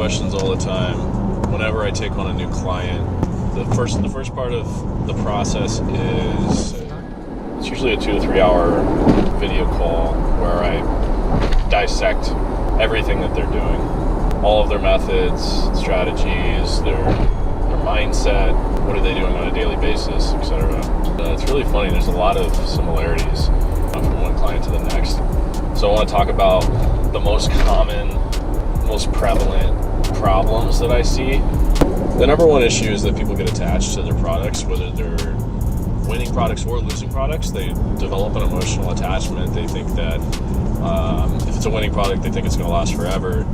questions all the time. Whenever I take on a new client, the first part of the process is it's usually a 2 to 3 hour video call where I dissect everything that they're doing, all of their methods, strategies, their mindset, what are they doing on a daily basis, etc. It's really funny. There's a lot of similarities from one client to the next. So I want to talk about the most common, most prevalent problems that I see. The number one issue is that people get attached to their products, whether they're winning products or losing products. They develop an emotional attachment. They think that if it's a winning product, they think it's going to last forever.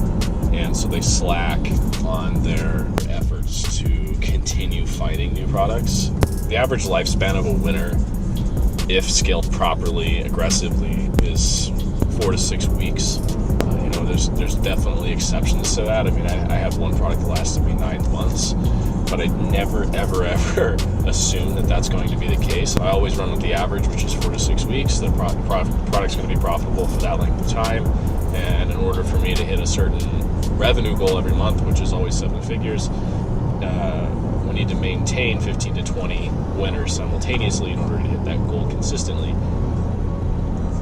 And so they slack on their efforts to continue finding new products. The average lifespan of a winner, if scaled properly, aggressively, is 4 to 6 weeks. There's definitely exceptions to that. I mean, I have one product that lasted me 9 months, but I never, ever assume that that's going to be the case. I always run with the average, which is 4 to 6 weeks. The product's going to be profitable for that length of time. And in order for me to hit a certain revenue goal every month, which is always 7 figures, we need to maintain 15 to 20 winners simultaneously in order to hit that goal consistently.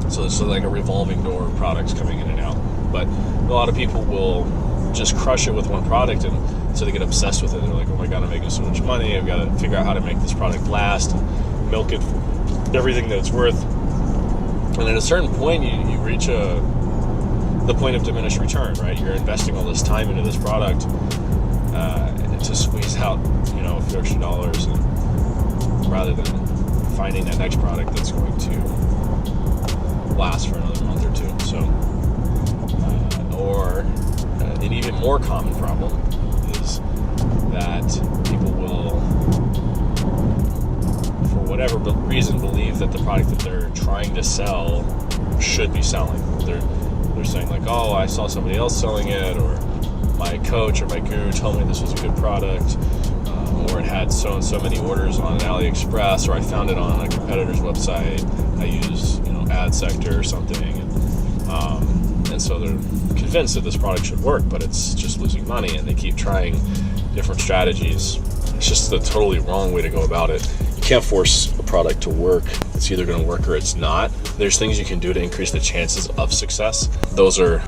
So it's like a revolving door of products coming in and out. But a lot of people will just crush it with one product, and so they get obsessed with it. They're like, oh my God, I'm making so much money. I've got to figure out how to make this product last, milk it for everything that it's worth. And at a certain point, you reach the point of diminished return, right? You're investing all this time into this product to squeeze out, a few extra dollars, and rather than finding that next product that's going to last for another month or two. So, an even more common problem is that people will, for whatever reason, believe that the product that they're trying to sell should be selling. They're saying like, oh, I saw somebody else selling it, or my coach or my guru told me this was a good product, or it had so and so many orders on AliExpress, or I found it on a competitor's website. I use ad sector or something, and so they're convinced that this product should work, but it's just losing money, and they keep trying different strategies. It's just the totally wrong way to go about it. You can't force a product to work. It's either going to work or it's not. There's things you can do to increase the chances of success. Those are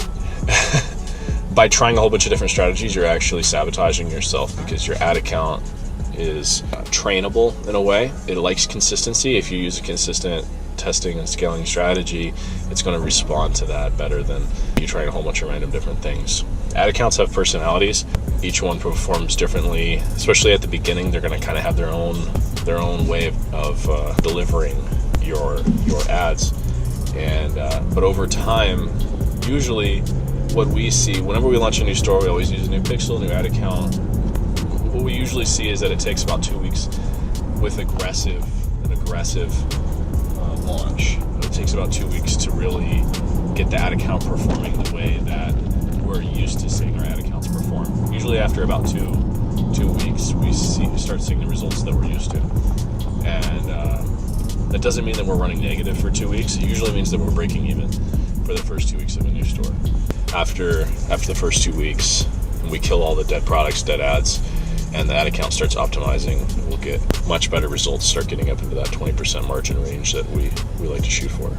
by trying a whole bunch of different strategies, you're actually sabotaging yourself, because your ad account is trainable in a way. It likes consistency. If you use a consistent testing and scaling strategy, it's going to respond to that better than you trying a whole bunch of random different things. Ad accounts have personalities. Each one performs differently, especially at the beginning. They're going to kind of have their own way of delivering your ads, and but over time, usually what we see whenever we launch a new store, we always use a new pixel, new ad account. What we usually see is that it takes about 2 weeks with an aggressive launch. It takes about 2 weeks to really get the ad account performing the way that we're used to seeing our ad accounts perform. Usually after about two weeks, we start seeing the results that we're used to. And that doesn't mean that we're running negative for 2 weeks. It usually means that we're breaking even for the first 2 weeks of a new store. After the first 2 weeks, we kill all the dead products, dead ads, and the ad account starts optimizing. We'll get much better results, start getting up into that 20% margin range that we like to shoot for.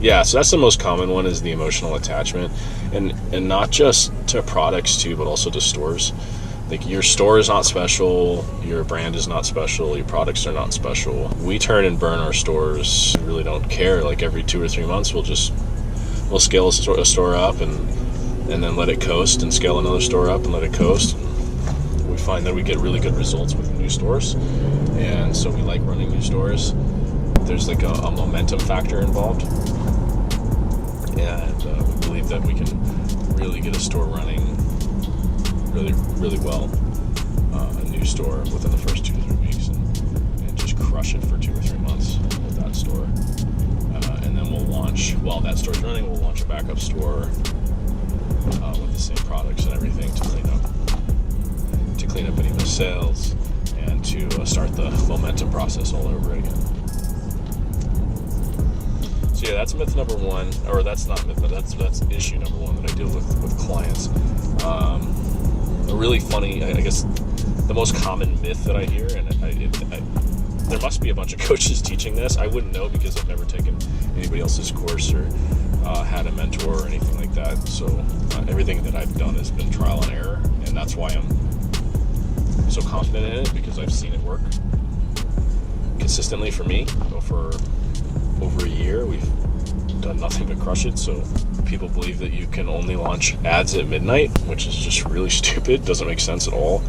Yeah, so that's the most common one, is the emotional attachment, and not just to products too, but also to stores. Like, your store is not special, your brand is not special, your products are not special. We turn and burn our stores. We really don't care. Like, every 2 or 3 months, we'll scale a store up and then let it coast, and scale another store up and let it coast. We find that we get really good results with new stores, and so we like running new stores. There's like a momentum factor involved, and we believe that we can really get a store running really, really well, a new store within the first 2 to 3 weeks, and just crush it for 2 or 3 months with that store. And then we'll launch, while that store's running, we'll launch a backup store with the same products and everything to clean up any missed sales, and to start the momentum process all over again. So yeah, that's myth number one, or that's not myth, but that's issue number one that I deal with clients. A really funny, I guess, the most common myth that I hear, and there must be a bunch of coaches teaching this. I wouldn't know because I've never taken anybody else's course or had a mentor or anything like that. So everything that I've done has been trial and error, and that's why I'm so confident in it, because I've seen it work consistently for me. For over a year, we've done nothing but crush it. So people believe that you can only launch ads at midnight, which is just really stupid. Doesn't make sense at all.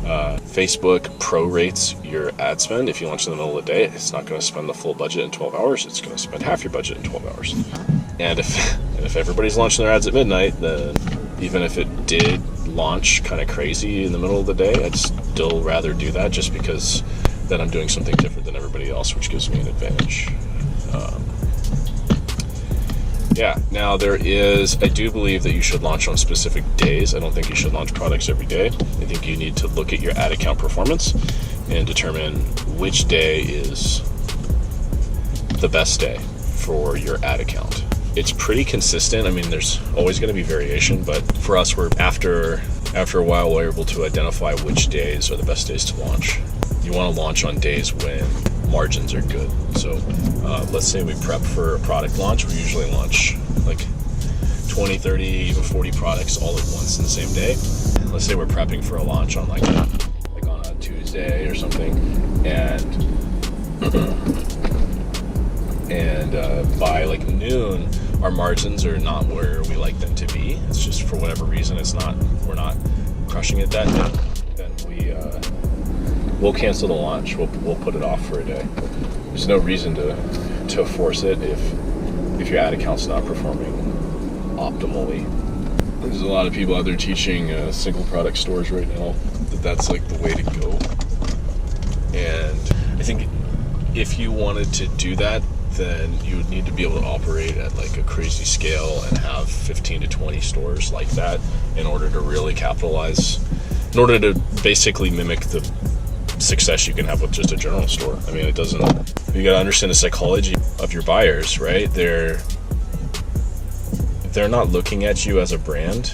Facebook prorates your ad spend. If you launch in the middle of the day, it's not going to spend the full budget in 12 hours. It's going to spend half your budget in 12 hours. And if everybody's launching their ads at midnight, then even if it did launch kind of crazy in the middle of the day, I'd still rather do that, just because then I'm doing something different than everybody else, which gives me an advantage. Now I do believe that you should launch on specific days. I don't think you should launch products every day. I think you need to look at your ad account performance and determine which day is the best day for your ad account. It's pretty consistent. I mean, there's always going to be variation, but for us, after a while, we're able to identify which days are the best days to launch. You want to launch on days when margins are good. So let's say we prep for a product launch. We usually launch like 20, 30, even 40 products all at once in the same day. Let's say we're prepping for a launch on like on a Tuesday or something, and by like noon, our margins are not where we like them to be. It's just for whatever reason, we're not crushing it that day. Then we'll cancel the launch. We'll put it off for a day. There's no reason to force it if your ad account's not performing optimally. There's a lot of people out there teaching single product stores right now that's like the way to go. And I think if you wanted to do that, then you would need to be able to operate at like a crazy scale and have 15 to 20 stores like that in order to really capitalize, in order to basically mimic the success you can have with just a general store. I mean, you got to understand the psychology of your buyers, right? They're not looking at you as a brand.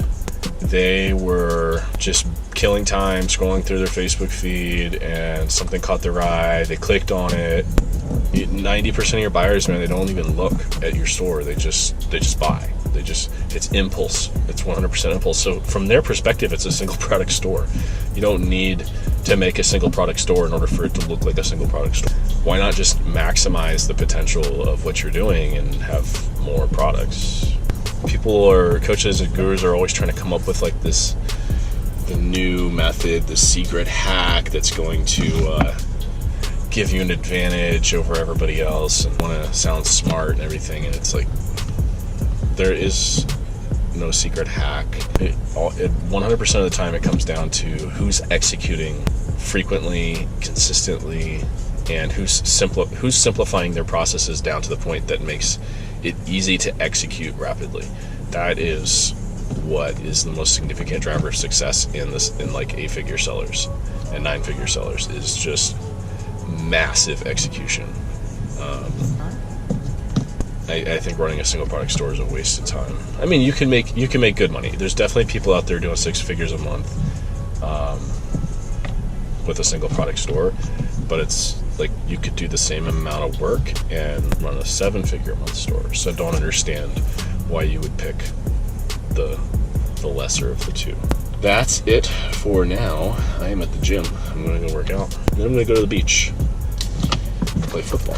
They were just killing time scrolling through their Facebook feed and something caught their eye. They clicked on it. 90% of your buyers, man, they don't even look at your store. They just buy. It's impulse. It's 100% impulse. So from their perspective, it's a single product store. You don't need to make a single product store in order for it to look like a single product store. Why not just maximize the potential of what you're doing and have more products? Coaches and gurus are always trying to come up with like the new method, the secret hack that's going to give you an advantage over everybody else, and want to sound smart and everything. And it's like, there is no secret hack. 100% of the time it comes down to who's executing frequently, consistently, and who's simplifying their processes down to the point that makes it easy to execute rapidly. That is what is the most significant driver of success in like 8-figure sellers and 9-figure sellers, is just massive execution. I think running a single product store is a waste of time. I mean, you can make good money. There's definitely people out there doing 6 figures a month with a single product store, but it's like you could do the same amount of work and run a 7-figure a month store. So I don't understand why you would pick the lesser of the two. That's it for now. I am at the gym. I'm going to go work out. Then I'm going to go to the beach, play football.